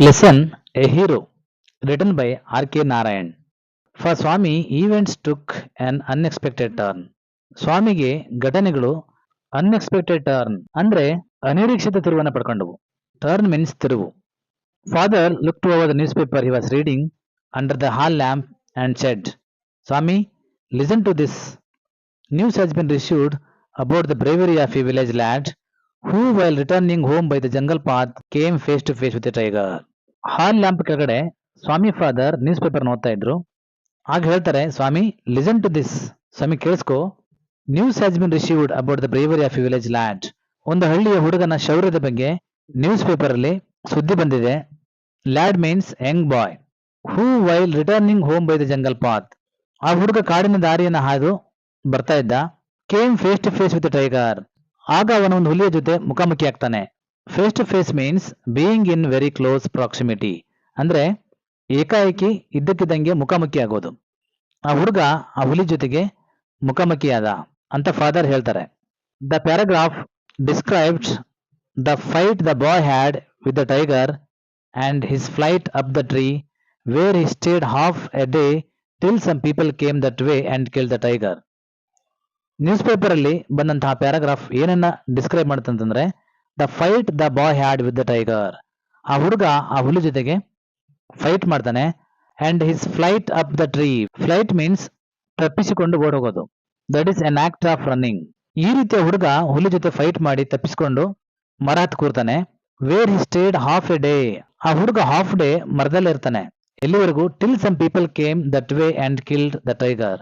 Lesson: A Hero, written by R.K. Narayan. For Swami, events took an unexpected turn. ಸ್ವಾಮಿಗೆ ಘಟನೆಗಳು unexpected turn ಅಂದ್ರೆ ಅನಿರೀಕ್ಷಿತ ತಿರುವನ್ನ ಪಡ್ಕೊಂಡವು. ಟರ್ನ್ ಮೀನ್ಸ್ ತಿರುವು. Father looked over the newspaper he was reading under the hall lamp and said, Swami, listen to this. News has been received about the bravery of a village lad who while returning home by the jungle path came face to face with a tiger. Hall lamp ಕೆಳಗಡೆ Swami father newspaper ಓದ್ತಾ ಇದ್ರು. ಆಗ ಹೇಳ್ತಾರೆ, Swami, listen to this. Swami ಕೇಳಿಸ್ಕೋ. News has been received about the bravery of a village lad. ಒಂದು ಹಳ್ಳಿಯ ಹುಡುಗನ ಶೌರ್ಯದ ಬಗ್ಗೆ ನ್ಯೂಸ್ ಪೇಪರ್ ಅಲ್ಲಿ ಸುದ್ದಿ ಬಂದಿದೆ. Lad means young boy. Who while returning home by the jungle path. ಆ ಹುಡುಗ ಕಾಡಿನ ದಾರಿಯನ್ನು ಹಾದು ಬರ್ತಾ ಇದ್ದ. Came face to face with tiger. ಆಗ ಅವನ ಒಂದು ಹುಲಿಯ ಜೊತೆ ಮುಖಾಮುಖಿ ಆಗ್ತಾನೆ. Face to face means being in very close proximity, ಅಂದ್ರೆ ಏಕಾಏಕಿ ಇದ್ದಕ್ಕಿದ್ದಂಗೆ ಮುಖಾಮುಖಿ ಆಗೋದು. ಆ ಹುಡುಗ ಆ ಹುಲಿ ಜೊತೆಗೆ ಮುಖಾಮುಖಿಯಾದ ಅಂತ ಫಾದರ್ ಹೇಳ್ತಾರೆ. The paragraph described the fight the boy had with the tiger and his flight up the tree where he stayed half a day till some people came that way and kill the tiger. Newspaper ಅಲ್ಲಿ ಬಂದಂತಹ paragraph ಏನನ್ನ describe ಮಾಡುತ್ತಂತಂದ್ರೆ, the fight the boy had with the tiger. ಆ ಹುಡುಗ ಆ ಹುಲಿ ಜೊತೆಗೆ fight ಮಾಡ್ತಾನೆ. And his flight up the tree. Flight means ತಪ್ಪಿಸಿಕೊಂಡು ಓಡೋಗೋದು. That is an act of running. ಈ ರೀತಿಯ ಹುಡುಗ ಹುಲಿ ಜೊತೆ ಫೈಟ್ ಮಾಡಿ ತಪ್ಪಿಸಿಕೊಂಡು ಮರ ಹತ್ತು ಕೂರ್ತಾನೆ. Where he stayed half a day. ಆ ಹುಡುಗ ಹಾಫ್ ಡೇ ಮರದಲ್ಲೇ ಇರ್ತಾನೆ. ಎಲ್ಲಿವರೆಗೂ? Till some people came that way and killed the tiger.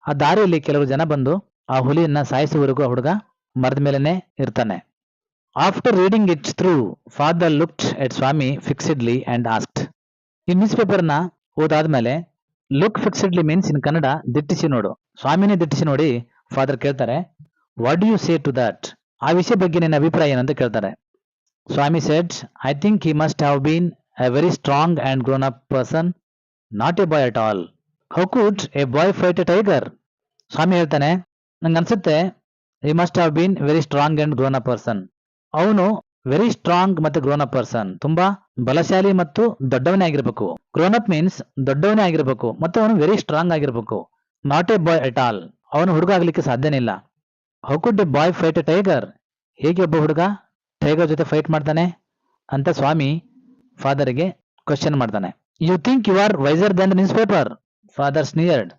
ಆ ದಾರಿಯಲ್ಲಿ ಕೆಲವು ಜನ ಬಂದು ಆ ಹುಲಿಯನ್ನ ಸಾಯಿಸುವವರೆಗೂ ಆ ಹುಡುಗ ಮರದ ಮೇಲೆನೆ ಇರ್ತಾನೆ. After reading it through, father looked at Swami fixedly and asked. ಈ ನ್ಯೂಸ್ ಪೇಪರ್ನ ಓದಾದ್ಮೇಲೆ look fixedly means in Kannada ದಿಟ್ಟಿಸಿ ನೋಡು. ಸ್ವಾಮಿನೇ ದಿಟ್ಟಿಸಿ ನೋಡಿ ಫಾದರ್ ಕೇಳ್ತಾರೆ, what do you say to that? ಆ ವಿಷಯ ಬಗ್ಗೆ ನಿನ್ನ ಅಭಿಪ್ರಾಯ ಏನಂತ ಕೇಳ್ತಾರೆ. Swami said, I think he must have been a very strong and grown up person, not a boy at all. How could a boy fight a tiger? Swami ಹೇಳ್ತಾನೆ, ನಂಗೆ ಅನ್ಸುತ್ತೆ he must have been very strong and grown up person. ಅವನು very strong ಮತ್ತೆ grown up person, ತುಂಬಾ ಬಲಶಾಲಿ ಮತ್ತು ದೊಡ್ಡವನೇ ಆಗಿರ್ಬೇಕು. Grown up means ದೊಡ್ಡವನೇ ಆಗಿರ್ಬೇಕು ಮತ್ತು ಅವನು ವೆರಿ ಸ್ಟ್ರಾಂಗ್ ಆಗಿರ್ಬೇಕು. Not a boy at all, ಅವನು ಹುಡುಗ ಆಗ್ಲಿಕ್ಕೆ ಸಾಧ್ಯನೇ ಇಲ್ಲ. How could a boy fight a tiger? ಹೇಗೆ ಒಬ್ಬ ಹುಡುಗ ಟೈಗರ್ ಜೊತೆ ಫೈಟ್ ಮಾಡ್ತಾನೆ ಅಂತ ಸ್ವಾಮಿ ಫಾದರ್ಗೆ ಕ್ವಶನ್ ಮಾಡ್ತಾನೆ. You think you are wiser than the newspaper? Father sneered.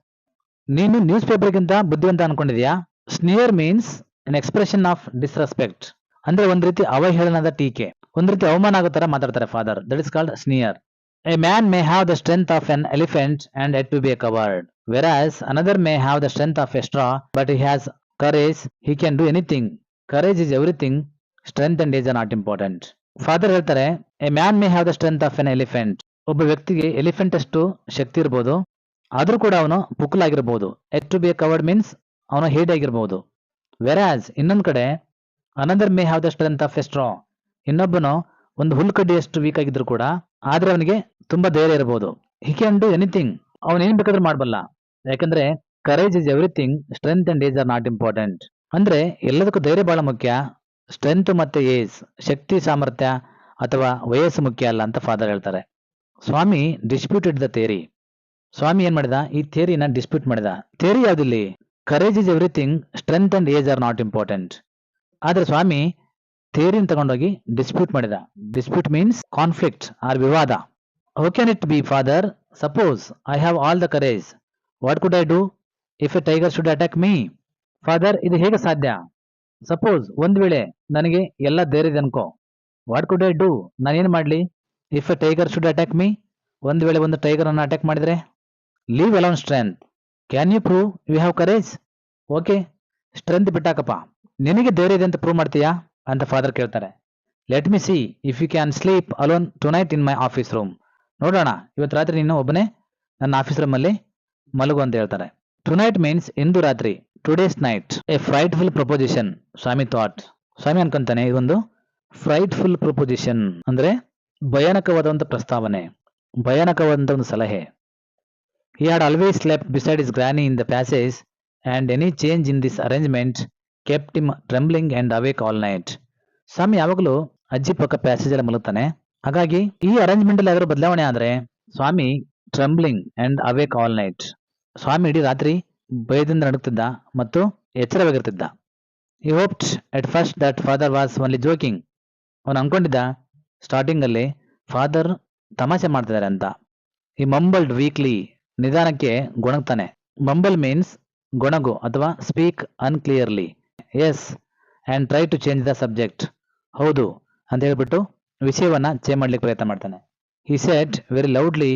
ನೀನು ನ್ಯೂಸ್ ಪೇಪರ್ಗಿಂತ ಬುದ್ಧಿವಂತ ಅನ್ಕೊಂಡಿದ್ಯಾ? Sneer means an expression of disrespect, ಅಂದ್ರೆ ಒಂದ್ ರೀತಿ ಅವಹೇಳನದ ಟೀಕೆ, ಒಂದ್ ರೀತಿ ಅವಮಾನ ಆಗೋ ತರ ಮಾತಾಡ್ತಾರೆ father. That is called sneer. A man may have the strength of an elephant and yet to be a coward, whereas another may have the strength of a straw but he has courage, he can do anything. Courage is everything, strength and age are not important. Father ಹೇಳ್ತಾರೆ, a man may have the strength of an elephant. ಒಬ್ಬ ವ್ಯಕ್ತಿಗೆ elephant ಅಷ್ಟು ಶಕ್ತಿ ಇರ್ಬೋದು, ಆದ್ರೂ ಕೂಡ ಅವನು ಪುಕ್ಕಲಾಗಿರ್ಬೋದು. Yet to be a coward means ಅವನು ಹೇಡಿ ಆಗಿರ್ಬೋದು. ವೆರಾಸ್ ಇನ್ನೊಂದ್ ಕಡೆ, another may have the strength of a straw, ಇನ್ನೊಬ್ಬನು ಒಂದು ಹುಲ್ಕಡ್ಡಿಯಷ್ಟು ವೀಕ್ ಆಗಿದ್ರು ಕೂಡ ಆದ್ರೆ ಅವನಿಗೆ ತುಂಬಾ ಧೈರ್ಯ ಇರಬಹುದು. ಹಿ ಕ್ಯಾನ್ ಡೂ ಎನಿಥಿಂಗ್, ಅವನು ಏನ್ ಬೇಕಾದ್ರೂ ಮಾಡಬಲ್ಲ. ಯಾಕಂದ್ರೆ courage is everything, strength and age are not important. ಅಂದ್ರೆ ಎಲ್ಲದಕ್ಕೂ ಧೈರ್ಯ ಬಹಳ ಮುಖ್ಯ, ಸ್ಟ್ರೆಂತ್ ಮತ್ತೆ ಏಜ್, ಶಕ್ತಿ ಸಾಮರ್ಥ್ಯ ಅಥವಾ ವಯಸ್ಸು ಮುಖ್ಯ ಅಲ್ಲ ಅಂತ ಫಾದರ್ ಹೇಳ್ತಾರೆ. Swami disputed the theory. Swami ಏನ್ ಮಾಡಿದ? ಈ ಥಿಯರಿನ ಡಿಸ್ಪ್ಯೂಟ್ ಮಾಡಿದ. ಥಿಯರಿ ಯಾವ್ದಿಲ್ಲಿ? Courage is everything, strength and age are not important. ಆದ್ರೆ ಸ್ವಾಮಿ ಥಿಯರಿನ ತಗೊಂಡೋಗಿ ಡಿಸ್ಪ್ಯೂಟ್ ಮಾಡಿದ. ಡಿಸ್ಪ್ಯೂಟ್ ಮೀನ್ಸ್ ಕಾನ್ಫ್ಲಿಕ್ಟ್ ಆರ್ ವಿವಾದ. How can it be father? Suppose I have all the courage, what could I do if a tiger should attack me? Father, ಇದು ಹೇಗೆ ಸಾಧ್ಯ? Suppose ಒಂದ್ ವೇಳೆ ನನಗೆ ಎಲ್ಲ ಧೈರ್ಯ ಇದೆ ಅನ್ಕೋ, ವಾಟ್ ಕುಡ್ ಐ ಡೂ, ನಾನೇನ್ ಮಾಡ್ಲಿ? If a tiger should attack me, ಒಂದ್ ವೇಳೆ ಒಂದು ಟೈಗರ್ ಅನ್ನ ಅಟ್ಯಾಕ್ ಮಾಡಿದ್ರೆ? Leave alone strength, can you prove you have courage? Okay, strength ಬಿಟ್ಟಾಕಪ್ಪ, ನಿನಗೆ ಧೈರ್ಯ ಇದೆ ಅಂತ ಪ್ರೂವ್ ಮಾಡ್ತೀಯಾ ಅಂತ ಫಾದರ್ ಕೇಳ್ತಾರೆ. Let me see if you can sleep alone tonight in my office room. ನೋಡೋಣ, ಇವತ್ತು ರಾತ್ರಿ ನೀನು ಒಬ್ಬನೇ ನನ್ನ ಆಫೀಸ್ ರೂಮ್ ಅಲ್ಲಿ ಮಲಗು ಅಂತ ಹೇಳ್ತಾರೆ. ಟುನೈಟ್ ಮೀನ್ಸ್ ಇಂದು ರಾತ್ರಿ, today's night. A frightful proposition, Swami thought. Swami ಅನ್ಕೊಂತಾನೆ, ಇದೊಂದು ಫ್ರೈಟ್ಫುಲ್ ಪ್ರಪೋಸಿಷನ್ ಅಂದ್ರೆ ಭಯಾನಕವಾದಂತ ಪ್ರಸ್ತಾವನೆ, ಭಯಾನಕವಾದಂತ ಒಂದು ಸಲಹೆ. He had always slept beside his granny in the passage, and any change in this arrangement kept him trembling and awake all night. ಸ್ವಾಮಿ ಯಾವಾಗಲೂ ಅಜ್ಜಿ ಪಕ್ಕ passage ಅಲ್ಲಿ ಮಲಗ್ತಾನೆ. ಹಾಗಾಗಿ ಈ ಅರೇಂಜ್ಮೆಂಟ್ ಅಲ್ಲಿ ಯಾವ್ದಾದ್ರು ಬದಲಾವಣೆ ಆದ್ರೆ ಸ್ವಾಮಿ ಟ್ರಂಬ್ಲಿಂಗ್ ಅಂಡ್ ಅವೇಕ್ ಆಲ್ ನೈಟ್. ಸ್ವಾಮಿ ಇಡೀ ರಾತ್ರಿ ಭಯದಿಂದ ನಡುಗ್ತಿದ್ದ ಮತ್ತು ಎಚ್ಚರವಾಗಿರ್ತಿದ್ದ. ಈ ಹೋಪ್ಡ್ at first that father was only joking. ಅವನು ಅನ್ಕೊಂಡಿದ್ದ ಸ್ಟಾರ್ಟಿಂಗ್ ಅಲ್ಲಿ ಫಾದರ್ ತಮಾಷೆ ಮಾಡ್ತಿದ್ದಾರೆ ಅಂತ. ಈ ಮಂಬಲ್ಡ್ ವೀಕ್ಲಿ, ನಿಧಾನಕ್ಕೆ ಗೊಣಗ್ತಾನೆ. ಮಂಬಲ್ ಮೀನ್ಸ್ ಗೊಣಗು ಅಥವಾ speak unclearly. Yes and try to change the subject. ಹೌದು ಅಂತ ಹೇಳ್ಬಿಟ್ಟು ವಿಷಯವನ್ನ ಚೇಂಜ್ ಮಾಡ್ಲಿಕ್ಕೆ ಪ್ರಯತ್ನ ಮಾಡ್ತಾನೆ. He said very loudly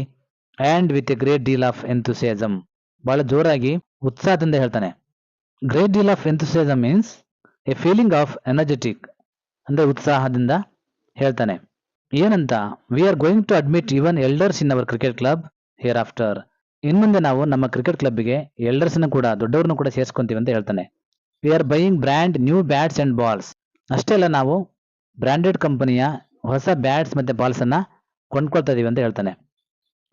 and with a great deal of enthusiasm. ಬಹಳ ಜೋರಾಗಿ ಉತ್ಸಾಹದಿಂದ ಹೇಳ್ತಾನೆ. Great deal of enthusiasm means a feeling of energetic, ಅಂದ್ರೆ ಉತ್ಸಾಹದಿಂದ ಹೇಳ್ತಾನೆ. ಏನಂತ, we are going to admit even elders in our cricket club hereafter. ಇನ್ಮುಂದೆ ನಾವು ನಮ್ಮ ಕ್ರಿಕೆಟ್ ಕ್ಲಬ್ಗೆ ಎಲ್ಡರ್ಸ್ನ ಕೂಡ, ದೊಡ್ಡವ್ರನ್ನು ಕೂಡ ಸೇರಿಸ್ಕೊಂತೀವಿ ಅಂತ ಹೇಳ್ತಾನೆ. We are buying brand new bats and balls. ಅಷ್ಟೇ ಅಲ್ಲ, ನಾವು ಬ್ರ್ಯಾಂಡೆಡ್ ಕಂಪನಿಯ ಹೊಸ ಬ್ಯಾಟ್ಸ್ ಮತ್ತೆ ಬಾಲ್ಸ್ ಅನ್ನ ಕೊಂಡ್ಕೊಳ್ತಾ ಇದೀವಿ ಅಂತ ಹೇಳ್ತಾನೆ.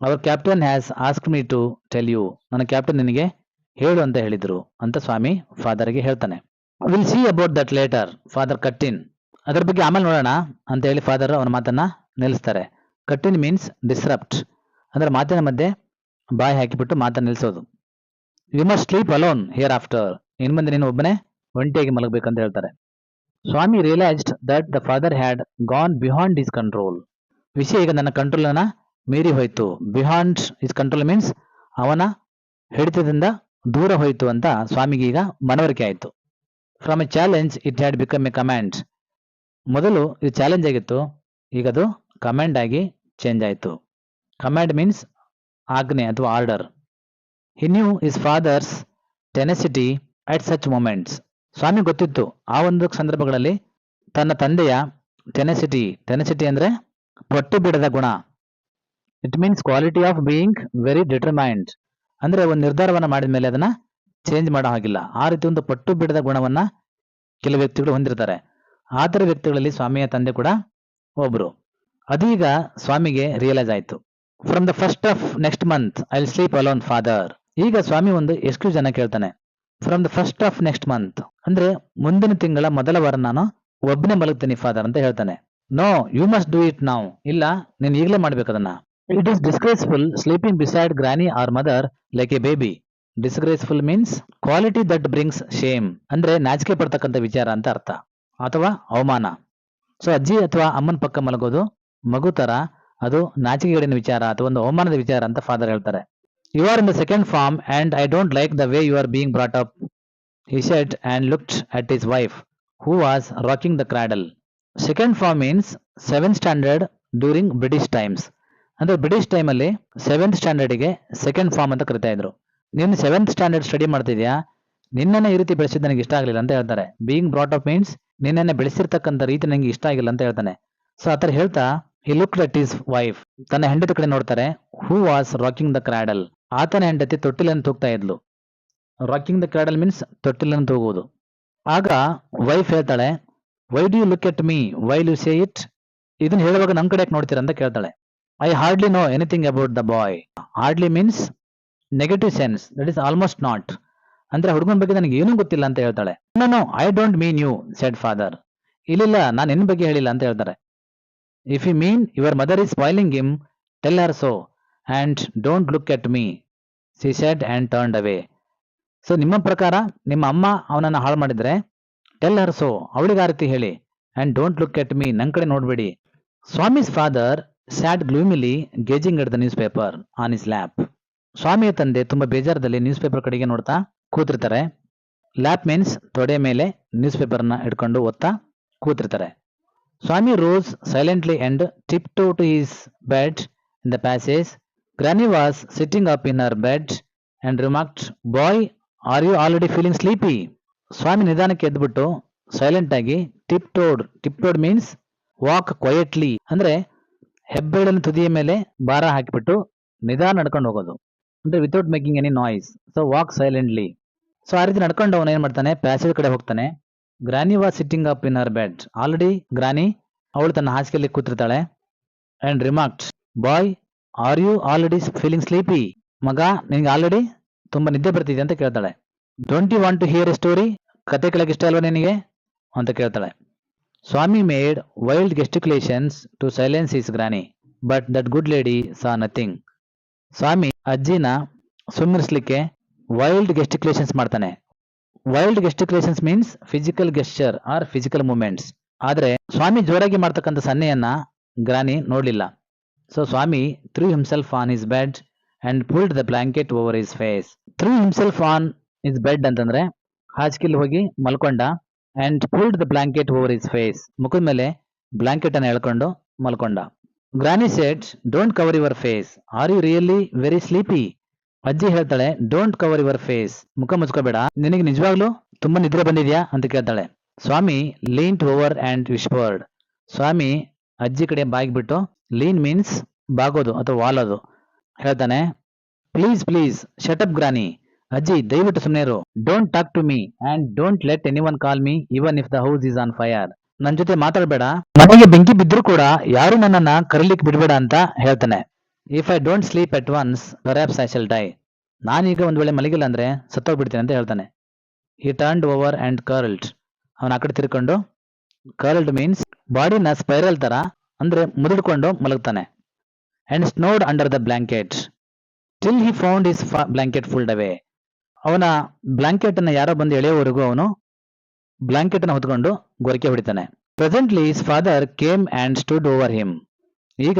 Our captain has ask me to tell you. ನನ್ನ ಕ್ಯಾಪ್ಟನ್ ನಿನಗೆ ಹೇಳು ಅಂತ ಹೇಳಿದ್ರು ಅಂತ ಸ್ವಾಮಿ ಫಾದರ್ಗೆ ಹೇಳ್ತಾನೆ. Will see about that later father cut in. ಅದರ ಬಗ್ಗೆ ಆಮೇಲೆ ನೋಡೋಣ ಅಂತ ಹೇಳಿ ಫಾದರ್ ಅವನ ಮಾತನ್ನ ನಿಲ್ಲಿಸ್ತಾರೆ. ಕಟ್ ಇನ್ ಮೀನ್ಸ್ ಡಿಸ್ರಪ್ಟ್, ಅಂದ್ರೆ ಮಾತಿನ ಮಧ್ಯೆ ಬಾಯಿ ಹಾಕಿಬಿಟ್ಟು ಮಾತನ್ನ ನಿಲ್ಲಿಸೋದು. You must sleep alone hereafter. ಇನ್ ಮುಂದೆ ನೀನು ಒಬ್ಬನೇ ಒಂಟಿಯಾಗಿ ಮಲಗಬೇಕಂತ ಹೇಳ್ತಾರೆ. Swami realised that the father had gone beyond his control. ವಿಷಯ ಈಗ ನನ್ನ ಕಂಟ್ರೋಲ್ ಅನ್ನ ಮೀರಿ ಹೋಯ್ತು. ಬಿಹಾಂಡ್ ಹಿಸ್ ಕಂಟ್ರೋಲ್ ಮೀನ್ಸ್ ಅವನ ಹಿಡಿತದಿಂದ ದೂರ ಹೋಯ್ತು ಅಂತ ಸ್ವಾಮಿಗೆ ಈಗ ಮನವರಿಕೆ ಆಯಿತು. From A challenge it had become A command. ಮೊದಲು ಇದು ಚಾಲೆಂಜ್ ಆಗಿತ್ತು, ಈಗ ಅದು ಕಮಾಂಡ್ ಆಗಿ ಚೇಂಜ್ ಆಯಿತು. ಕಮಾಂಡ್ ಮೀನ್ಸ್ ಆಜ್ಞೆ ಅಥವಾ order. He knew his father's tenacity at such moments. Swami ಗೊತ್ತಿತ್ತು ಆ ಒಂದು ಸಂದರ್ಭಗಳಲ್ಲಿ ತನ್ನ ತಂದೆಯ ಟೆನೆಸಿಟಿ. ಟೆನೆಸಿಟಿ ಅಂದ್ರೆ ಪಟ್ಟು ಬಿಡದ ಗುಣ. It means quality of being very determined, ಅಂದ್ರೆ ಒಂದು ನಿರ್ಧಾರವನ್ನ ಮಾಡಿದ ಮೇಲೆ ಅದನ್ನ ಚೇಂಜ್ ಮಾಡೋ ಹಾಗಿಲ್ಲ. ಆ ರೀತಿ ಒಂದು ಪಟ್ಟು ಬಿಡದ ಗುಣವನ್ನ ಕೆಲವು ವ್ಯಕ್ತಿಗಳು ಹೊಂದಿರ್ತಾರೆ. ಆ ಥರ ವ್ಯಕ್ತಿಗಳಲ್ಲಿ ಸ್ವಾಮಿಯ ತಂದೆ ಕೂಡ ಒಬ್ರು. ಅದೀಗ ಸ್ವಾಮಿಗೆ ರಿಯಲೈಸ್ ಆಯ್ತು. From the first of next month I will sleep alone father. ಈಗ ಸ್ವಾಮಿ ಒಂದು ಎಕ್ಸ್ಕ್ಯೂಸ್ ಅನ್ನ ಕೇಳ್ತಾನೆ. From the first of next month ಅಂದ್ರೆ ಮುಂದಿನ ತಿಂಗಳ ಮೊದಲ ವಾರ ನಾನು ಒಬ್ಬನೇ ಮಲಗ್ತೀನಿ ಫಾದರ್ ಅಂತ ಹೇಳ್ತಾನೆ. No you must do it now. ಇಲ್ಲ, ನೀನು ಈಗಲೇ ಮಾಡ್ಬೇಕು ಅದನ್ನ. It is disgraceful sleeping beside granny or mother like a baby. Disgraceful means quality that brings shame, ಅಂದ್ರೆ ನಾಚಿಕೆ ಪಡ್ತಕ್ಕಂಥ ವಿಚಾರ ಅಂತ ಅರ್ಥ, ಅಥವಾ ಅವಮಾನ. ಸೊ ಅಜ್ಜಿ ಅಥವಾ ಅಮ್ಮನ ಪಕ್ಕ ಮಲಗೋದು ಮಗು ತರ, ಅದು ನಾಚಿಕೆಗೇಡಿನ ವಿಚಾರ ಅಥವಾ ಒಂದು ಅವಮಾನದ ವಿಚಾರ ಅಂತ ಫಾದರ್ ಹೇಳ್ತಾರೆ. You are in the second form and I don't like the way you are being brought up, he said and looked at his wife who was rocking the cradle. Second form means 7th standard during British times. ಅಂದ್ರೆ British ಟೈಮಲ್ಲಿ 7th ಸ್ಟ್ಯಾಂಡರ್ಡ್ಗೆ second form ಅಂತ ಕರಿತಾ ಇದ್ರು. ನೀನು 7th standard study ಮಾಡ್ತಿದ್ಯಾ, ನಿನ್ನನ್ನೇ ಈ ರೀತಿ ಬೆಳೆಸಿದ್ದು ನನಗೆ ಇಷ್ಟ ಆಗಲಿಲ್ಲ ಅಂತ ಹೇಳ್ತಾರೆ. ಬೀಯಿಂಗ್ ಬ್ರಾಟ್ ಅಪ್ ಮೀನ್ಸ್ ನಿನ್ನನ್ನೇ ಬೆಳೆಸಿರ್ತಕ್ಕಂಥ ರೀತಿ ನನಗೆ ಇಷ್ಟ ಆಗಿಲ್ಲ ಅಂತ ಹೇಳ್ತಾನೆ. ಸೊ ಆ ಥರ ಹೇಳ್ತಾ he looked at his wife, ತನ್ನ ಹೆಂಡತಿ ಕಡೆ ನೋಡ್ತಾರೆ. who was rocking the cradle. ಆತನ ಹೆಂಡತಿ ತೊಟ್ಟಿಲನ್ನು ತೂಗ್ತಾ ಇದ್ಲು. ರಾಕಿಂಗ್ ದ ಕ್ರಾಡಲ್ ಮೀನ್ಸ್ ತೊಟ್ಟಿಲನ್ನು ತೂಗುವುದು. ಆಗ ವೈಫ್ ಹೇಳ್ತಾಳೆ, why do you look at me while you say it. ಇದನ್ನ ಹೇಳುವಾಗ ನಮ್ ಕಡೆ ಯಾಕೆ ನೋಡ್ತೀರಾ ಅಂತ ಕೇಳ್ತಾಳೆ. I hardly know anything about the boy. Hardly means negative sense, that is almost not, ಅಂದ್ರೆ ಹುಡುಗನ ಬಗ್ಗೆ ನನಗೆ ಏನೂ ಗೊತ್ತಿಲ್ಲ ಅಂತ ಹೇಳ್ತಾಳೆ. No I don't mean you said father. ಇಲ್ಲ, ನಾನು ನಿನ್ನ ಬಗ್ಗೆ ಹೇಳಿಲ್ಲ ಅಂತ ಹೇಳ್ತಾರೆ. If you mean your mother is spoiling him tell Har so and don't look at me she said and turned away. So ನಿಮ್ಮ ಪ್ರಕಾರ ನಿಮ್ಮ ಅಮ್ಮ ಅವನನ್ನ ಹಾಳು ಮಾಡಿದ್ರೆ ಟೆಲ್ ಹರ್ ಸೋ, ಅವಳಿಗೆ ಆ ರೀತಿ ಹೇಳಿ, and don't look at me, ನನ್ನ ಕಡೆ ನೋಡ್ಬೇಡಿ. Swami's father sat gloomily gazing at the newspaper on his lap. ಸ್ವಾಮಿಯ ತಂದೆ ತುಂಬಾ ಬೇಜಾರದಲ್ಲಿ ನ್ಯೂಸ್ ಪೇಪರ್ ಕಡೆಗೆ ನೋಡ್ತಾ ಕೂತಿರ್ತಾರೆ. ಲ್ಯಾಪ್ ಮೀನ್ಸ್ ತೊಡೆ ಮೇಲೆ ನ್ಯೂಸ್ ಪೇಪರ್ನ ಹಿಡ್ಕೊಂಡು ಓದ್ತಾ ಕೂತಿರ್ತಾರೆ. Swami rose silently and tip to his bed in the passage. Granny was sitting up in her bed and remarked, boy are you already feeling sleepy. Swami ನಿಧಾನಕ್ಕೆ ಎದ್ಬಿಟ್ಟು ಸೈಲೆಂಟ್ ಆಗಿ tiptoed means walk quietly, ಅಂದ್ರೆ ಹೆಬ್ಬೆರಳಿನ ತುದಿಯ ಮೇಲೆ ಭಾರ ಹಾಕಿಬಿಟ್ಟು ನಿಧಾನ ನಡ್ಕೊಂಡು ಹೋಗೋದು, ಅಂದ್ರೆ without making any noise. So walk silently. So ಆ ರೀತಿ ನಡ್ಕೊಂಡು ಅವನು ಏನ್ ಮಾಡ್ತಾನೆ, ಪ್ಯಾಸೇಜ್ ಕಡೆ ಹೋಗ್ತಾನೆ. Granny was sitting up in her bed. Already granny ಅವಳು ತನ್ನ ಹಾಸಿಗೆಯಲ್ಲಿ ಕೂತಿರ್ತಾಳೆ. And remarked, boy are you already feeling sleepy. ಮಗ, ನಿನ್ಗೆ ಆಲ್ರೆಡಿ ತುಂಬಾ ನಿದ್ದೆ ಬರ್ತಿದೆ ಅಂತ ಕೇಳ್ತಾಳೆ. Don't you want to hear a story. ಕತೆ ಕೇಳಕ್ಕೆ ಇಷ್ಟ ಅಲ್ವಾ ನಿನಗೆ ಅಂತ ಕೇಳ್ತಾಳೆ. Swami made wild gesticulations to silence his granny, but that good lady saw nothing. Swami ಅಜ್ಜಿನ ಸುಮ್ಮನಿಸ್ಲಿಕ್ಕೆ ವೈಲ್ಡ್ ಗೆಸ್ಟಿಕ್ಯುಲೇಷನ್ಸ್ ಮಾಡ್ತಾನೆ. Wild gesticulations means physical gesture or physical movements. ಆದ್ರೆ ಸ್ವಾಮಿ ಜೋರಾಗಿ ಮಾಡ್ತಕ್ಕಂಥ ಸನ್ನೆಯನ್ನ ಗ್ರಾನಿ ನೋಡ್ಲಿಲ್ಲ. So Swami threw himself on his bed and pulled the blanket over his face. Threw himself on his bed ಅಂತಂದ್ರೆ ಹಾಸಿಗೆಲ್ ಹೋಗಿ ಮಲ್ಕೊಂಡ. And pulled the blanket over his face, ಮುಖದ ಮೇಲೆ ಬ್ಲಾಂಕೆಟ್ ಅನ್ನು ಎಳ್ಕೊಂಡು ಮಲ್ಕೊಂಡ. Granny said, don't cover your face, are you really very sleepy? ಅಜ್ಜಿ ಹೇಳ್ತಾಳೆ, ಡೋಂಟ್ ಕವರ್ ಯುವರ್ ಫೇಸ್, ಮುಖ ಮುಚ್ಕೋಬೇಡ, ನಿನಗೆ ನಿಜವಾಗ್ಲೂ ತುಂಬಾ ನಿದ್ರೆ ಬಂದಿದ್ಯಾ ಅಂತ ಕೇಳ್ತಾಳೆ. ಸ್ವಾಮಿ ಲೀನ್ಡ್ ಓವರ್ ಅಂಡ್ ವಿಸ್ಪರ್ಡ್. ಸ್ವಾಮಿ ಅಜ್ಜಿ ಕಡೆ ಬಾಗ್ಬಿಟ್ಟು, ಲೀನ್ ಮೀನ್ಸ್ ಬಾಗೋದು ಅಥವಾ ವಾಲೋದು, ಹೇಳ್ತಾನೆ, please please shut up granny, ಅಜ್ಜಿ ದಯವಿಟ್ಟು ಸುಮ್ಮನೆ ಇರು. Don't talk to me and don't let anyone call me even if the house is on fire. ನನ್ ಜೊತೆ ಮಾತಾಡಬೇಡ, ಮನೆಗೆ ಬೆಂಕಿ ಬಿದ್ರೂ ಕೂಡ ಯಾರು ನನ್ನನ್ನ ಕರೀಲಿಕ್ಕೆ ಬಿಡಬೇಡ ಅಂತ ಹೇಳ್ತಾನೆ. If I don't sleep at once perhaps I shall die. ನಾನೀಗ ಒಂದ್ ವೇಳೆ ಮಲಗಿಲ್ಲ ಅಂದ್ರೆ ಸತ್ತೋಗ್ಬಿಡ್ತೇನೆ ಅಂತ ಹೇಳ್ತಾನೆ. He turned over and curled. ಅವನ ಆ ಕಡೆ ತಿರ್ಕೊಂಡು, ಕರ್ಲ್ಡ್ ಮೀನ್ಸ್ ಬಾಡಿನ ಸ್ಪೈರಲ್ ತರ ಅಂದ್ರೆ ಮುದುಡ್ಕೊಂಡು ಮಲಗ್ತಾನೆ. And snored under the blanket till he found his blanket pulled away. ಅವನ ಬ್ಲಾಂಕೆಟ್ ಅನ್ನ ಯಾರೋ ಬಂದು ಎಳೆಯೋವರೆಗೂ ಅವನು ಬ್ಲಾಂಕೆಟ್ ಅನ್ನು ಹೊತ್ಕೊಂಡು ಗೊರಕೆ ಹೊಡಿತಾನೆ. Presently his father came and stood over him. ಈಗ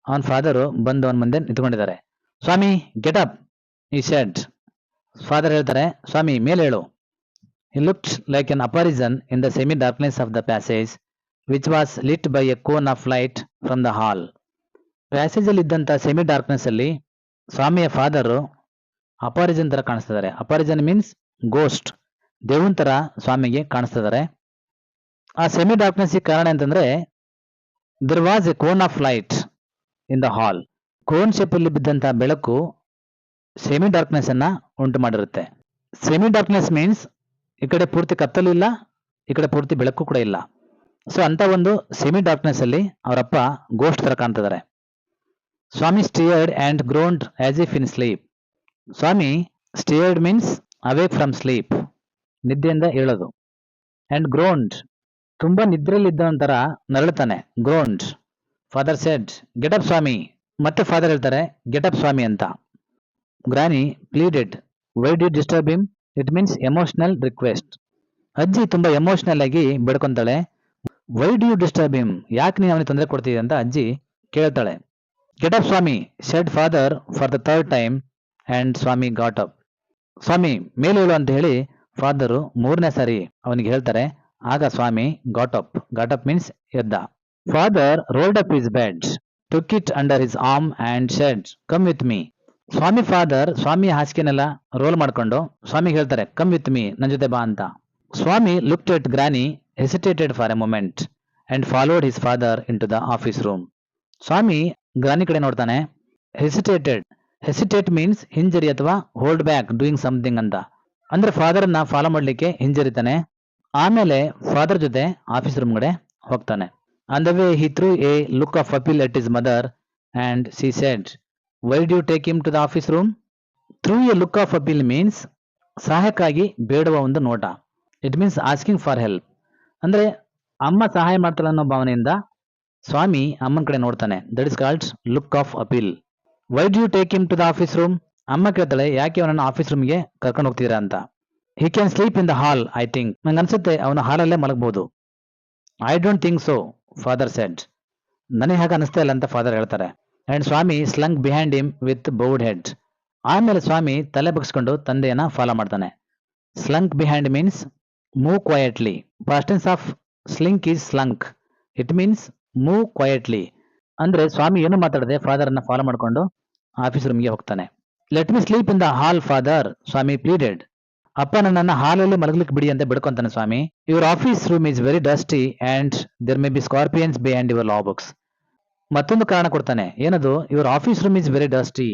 ಅವನ ಫಾದರು ಬಂದು ಅವನ ಮುಂದೆ ನಿಂತ್ಕೊಂಡಿದ್ದಾರೆ. Swami get up he said. Father ಹೇಳ್ತಾರೆ, ಸ್ವಾಮಿ ಮೇಲೆ ಹೇಳು. He looked like an apparition in the semi darkness of the passage which was lit by a cone of light from the hall. Passage ಅಲ್ಲಿ ಇದ್ದಂತ ಸೆಮಿ ಡಾರ್ಕ್ನೆಸ್ ಅಲ್ಲಿ ಸ್ವಾಮಿಯ father apparition ತರ ಕಾಣಿಸ್ತಿದ್ದಾರೆ. Apparition means ghost, ದೇವನ್ ತರ ಸ್ವಾಮಿಗೆ ಕಾಣಿಸ್ತಿದ್ದಾರೆ. ಆ ಸೆಮಿ ಡಾರ್ಕ್ನೆಸ್ ಕಾರಣ ಅಂತಂದ್ರೆ there was a cone of light in the hall. Cone shape ಅಲ್ಲಿ ಬಿದ್ದಂತ ಬೆಳಕು ಸೆಮಿ ಡಾರ್ಕ್ನೆಸ್ ಅನ್ನ ಉಂಟು ಮಾಡಿರುತ್ತೆ. ಸೆಮಿ ಡಾರ್ಕ್ನೆಸ್ ಮೀನ್ಸ್ ಈ ಕಡೆ ಪೂರ್ತಿ ಕತ್ತಲು ಇಲ್ಲ, ಈ ಕಡೆ ಪೂರ್ತಿ ಬೆಳಕು ಕೂಡ ಇಲ್ಲ. ಸೊ ಅಂತ ಒಂದು ಸೆಮಿ ಡಾರ್ಕ್ನೆಸ್ ಅಲ್ಲಿ ಅವರಪ್ಪ ಗೋಸ್ಟ್ ತರ ಕಾಣ್ತಿದ್ದಾರೆ. Swami stirred and groaned as if in sleep. Swami stirred means awake from sleep, ನಿದ್ದೆಯಿಂದ ಏಳೋದು. ಅಂಡ್ ಗ್ರೋನ್ಡ್ ತುಂಬಾ ನಿದ್ರೆಯಲ್ಲಿದ್ದ ಒಂಥರ ನರಳುತ್ತಾನೆ, groaned. Father said, get up Swami. ಮತ್ತೆ ಫಾದರ್ ಹೇಳ್ತಾರೆ, ಗೆಟ್ ಅಪ್ ಸ್ವಾಮಿ ಅಂತ. Granny pleaded, why do you disturb him? It means emotional request. ಅಜ್ಜಿ ತುಂಬಾ ಎಮೋಷನಲ್ ಆಗಿ ಬೇಡ್ಕೊಂತಾಳೆ. Why do you disturb him, ಯಾಕೆ ನೀನು ಅವನಿಗೆ ತೊಂದರೆ ಕೊಡ್ತೀಯ ಅಂತ ಅಜ್ಜಿ ಕೇಳ್ತಾಳೆ. Get up Swami said father for the third time and Swami got up. Swami ಮೇಲೆ ಹೇಳು ಅಂತ ಹೇಳಿ ಫಾದರು 3ನೇ ಸಾರಿ ಅವನಿಗೆ ಹೇಳ್ತಾರೆ. ಆಗ ಸ್ವಾಮಿ ಗಾಟ್ ಅಪ್ ಮೀನ್ಸ್ ಎದ್ದ. Father rolled up his bed, tuck it under his arm and said, come with me. Swami ಹಾಸಿಗೆನೆಲ್ಲ ರೋಲ್ ಮಾಡ್ಕೊಂಡು ಸ್ವಾಮಿಗೆ ಹೇಳ್ತಾರೆ, ಕಮ್ ವಿತ್ ಮೀ, ನನ್ನ ಜೊತೆ ಬಾ ಅಂತ. Swami looked at granny, hesitated for a moment and followed his father into the office room. Swami granny ಕಡೆ ನೋಡ್ತಾನೆ. ಹೆಸಿಟೇಟ್ ಮೀನ್ಸ್ ಹಿಂಜರಿ ಅಥವಾ ಹೋಲ್ಡ್ ಬ್ಯಾಕ್ ಡೂಯಿಂಗ್ ಸಮಥಿಂಗ್ ಅಂತ. ಅಂದ್ರೆ ಫಾದರ್ ಅನ್ನ ಫಾಲೋ ಮಾಡ್ಲಿಕ್ಕೆ ಹಿಂಜರಿತಾನೆ. ಆಮೇಲೆ ಫಾದರ್ ಜೊತೆ ಆಫೀಸ್ ರೂಮ್ ಕಡೆ ಹೋಗ್ತಾನೆ. On the way he threw a look of appeal at his mother and she said, why do you take him to the office room? Threw a look of appeal means ಸಹಾಯಕ್ಕಾಗಿ ಬೇಡುವ ಒಂದು ನೋಟ. It means asking for help. ಅಂದ್ರೆ ಅಮ್ಮ ಸಹಾಯ ಮಾಡ್ತಾಳೆ ಅನ್ನೋ ಭಾವನೆಯಿಂದ ಸ್ವಾಮಿ ಅಮ್ಮನ ಕಡೆ ನೋಡ್ತಾನೆ. That is called look of appeal. Why do you take him to the office room? ಅಮ್ಮ ಕೇಳ್ತಾಳೆ, ಯಾಕೆ ಅವನನ್ನ ಆಫೀಸ್ ರೂಮ್ಗೆ ಕರ್ಕೊಂಡು ಹೋಗ್ತೀರಾ ಅಂತ. He can sleep in the hall I think. ನಂಗೆ ಅನ್ಸುತ್ತೆ ಅವನು ಹಾಲಲ್ಲೇ ಮಲಗಬಹುದು. I don't think so father said. ನನಗೆ ಹಾಗೆ ಅನಿಸ್ತಾ ಇಲ್ಲ ಅಂತ ಫಾದರ್ ಹೇಳ್ತಾರೆ. And Swami slunk behind him with bowed head. ಆಮೇಲೆ ಸ್ವಾಮಿ ತಲೆ ಬಗ್ಸ್ಕೊಂಡು ತಂದೆಯನ್ನ ಫಾಲೋ ಮಾಡ್ತಾನೆ. ಸ್ಲಂಕ್ behind means move quietly. Past tense of slink is slunk. It means move quietly. ಅಂದ್ರೆ ಸ್ವಾಮಿ ಏನು ಮಾತಾಡದೆ ಫಾದರ್ ಅನ್ನ ಫಾಲೋ ಮಾಡ್ಕೊಂಡು ಆಫೀಸ್ ರೂಮ್ಗೆ ಹೋಗ್ತಾನೆ. Let me sleep in the hall father, Swami pleaded. ಅಪ್ಪ ನನ್ನನ್ನ ಹಾಲಲ್ಲಿ ಮಲಗಲಿಕ್ಕೆ ಬಿಡಿ ಅಂತ ಬಿಡ್ಕೊಂತಾನೆ Swami. Your office room is very dusty and there may be scorpions behind your law books. ಮತ್ತೊಂದು ಕಾರಣ ಕೊಡ್ತಾನೆ. ಏನದು? Your office room is very dusty.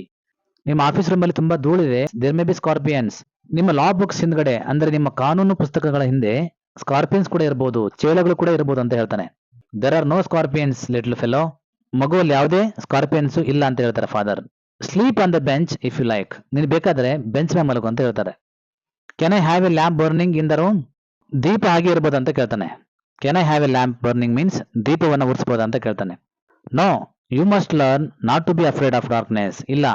ನಿಮ್ಮ ಆಫೀಸ್ ರೂಮ್ ಅಲ್ಲಿ ತುಂಬಾ ಧೂಳಿದೆ. There may be scorpions. ನಿಮ್ಮ ಲಾ ಬುಕ್ಸ್ ಹಿಂದ್ಗಡೆ ಅಂದ್ರೆ ನಿಮ್ಮ ಕಾನೂನು ಪುಸ್ತಕಗಳ ಹಿಂದೆ ಸ್ಕಾರ್ಪಿಯನ್ಸ್ ಕೂಡ ಇರಬಹುದು, ಚೇಳಗಳು ಕೂಡ ಇರಬಹುದು ಅಂತ ಹೇಳ್ತಾನೆ. There are no scorpions little fellow. ಮಗುವಲ್ಲಿ ಯಾವುದೇ ಸ್ಕಾರ್ಪಿಯನ್ಸ್ ಇಲ್ಲ ಅಂತ ಹೇಳ್ತಾರೆ father. Sleep on the bench if you like. ನೀನು ಬೇಕಾದ್ರೆ ಬೆಂಚ್ ಮೇಲೆ ಮಲಗು ಅಂತ ಹೇಳ್ತಾರೆ. Can I have a lamp burning in the room? ದೀಪ ಹಾಗೆ ಇರ್ಬೋದು ಅಂತ ಕೇಳ್ತಾನೆ. Can I have a lamp burning means ದೀಪವನ್ನು ಉರಿಸ್ಬೋದಾ ಅಂತ ಕೇಳ್ತಾನೆ. No, you must learn not to be afraid of darkness. ಇಲ್ಲ,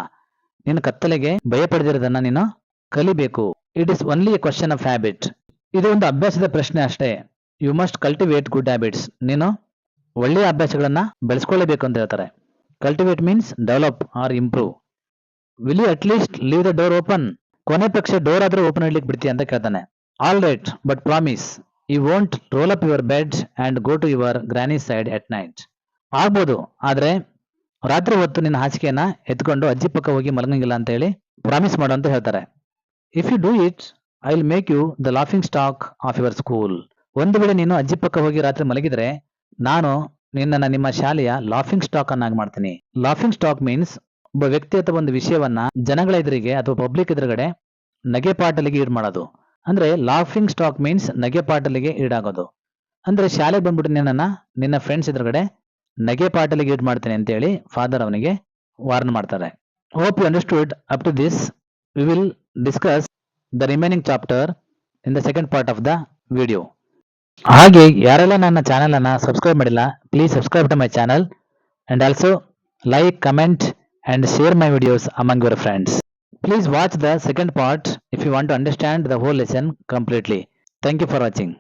ನೀನು ಕತ್ತಲೆಗೆ ಭಯಪಡದಿರೋದನ್ನ ನೀನು ಕಲಿಬೇಕು. It is only a question of habit. ಇದು ಒಂದು ಅಭ್ಯಾಸದ ಪ್ರಶ್ನೆ ಅಷ್ಟೇ. You must cultivate good habits. ನೀನು ಒಳ್ಳೆಯ ಅಭ್ಯಾಸಗಳನ್ನ ಬೆಳೆಸ್ಕೊಳ್ಳೇಬೇಕು ಅಂತ ಹೇಳ್ತಾರೆ. Cultivate means develop or improve. Will you at least leave the door open? ಕೊನೆ ಪಕ್ಷ ಡೋರ್ ಆದ್ರೂ ಓಪನ್ ಇಡ್ಲಿಕ್ಕೆ ಬಿಡ್ತೀಯ ಅಂತ ಕೇಳ್ತಾನೆ. All right, but promise you won't roll up your bed and go to your granny side at night. ಆಗ್ಬೋದು, ಆದ್ರೆ ರಾತ್ರಿ ಹೊತ್ತು ನಿನ್ನ ಹಾಸಿಗೆಯನ್ನ ಎತ್ಕೊಂಡು ಅಜ್ಜಿ ಪಕ್ಕ ಹೋಗಿ ಮಲಗಂಗಿಲ್ಲ ಅಂತ ಹೇಳಿ ಪ್ರಾಮಿಸ್ ಮಾಡು ಅಂತ ಹೇಳ್ತಾರೆ. If you do it, I will make you the laughing stock of your school. ಒಂದು ವೇಳೆ ನೀನು ಅಜ್ಜಿ ಪಕ್ಕ ಹೋಗಿ ರಾತ್ರಿ ಮಲಗಿದ್ರೆ ನಾನು ನಿನ್ನನ್ನು ನಿಮ್ಮ ಶಾಲೆಯ ಲಾಫಿಂಗ್ ಸ್ಟಾಕ್ ಅನ್ನಾಗಿ ಮಾಡ್ತೀನಿ. ಲಾಫಿಂಗ್ ಸ್ಟಾಕ್ ಮೀನ್ಸ್ ಒಬ್ಬ ವ್ಯಕ್ತಿ ಅಥವಾ ಒಂದು ವಿಷಯವನ್ನ ಜನಗಳ ಎದುರಿಗೆ ಅಥವಾ ಪಬ್ಲಿಕ್ ಎದುರುಗಡೆ ನಗೆಪಾಟಲಿಗೆ ಈಡ್ ಮಾಡೋದು. ಅಂದ್ರೆ ಲಾಫಿಂಗ್ ಸ್ಟಾಕ್ ಮೀನ್ಸ್ ನಗೆಪಾಟಲಿಗೆ ಈಡಾಗೋದು. ಅಂದ್ರೆ ಶಾಲೆಗೆ ಬಂದ್ಬಿಟ್ಟು ನಿನ್ನ ಫ್ರೆಂಡ್ಸ್ ಎದುರುಗಡೆ ನಗೆಪಾಟಲಿಗೆ ಈಡ್ ಮಾಡ್ತೇನೆ ಅಂತ ಹೇಳಿ ಫಾದರ್ ಅವನಿಗೆ ವಾರ್ನ್ ಮಾಡ್ತಾರೆ. Hope you understood up to this. We will discuss the remaining chapter in the second part of the video. ಹಾಗೆ ಯಾರೆಲ್ಲ ನನ್ನ ಚಾನೆಲ್ ಅನ್ನ ಸಬ್ಸ್ಕ್ರೈಬ್ ಮಾಡಿಲ್ಲ, please subscribe to my channel and also like, comment and share my videos among your friends. Please watch the second part if you want to understand the whole lesson completely. Thank you for watching.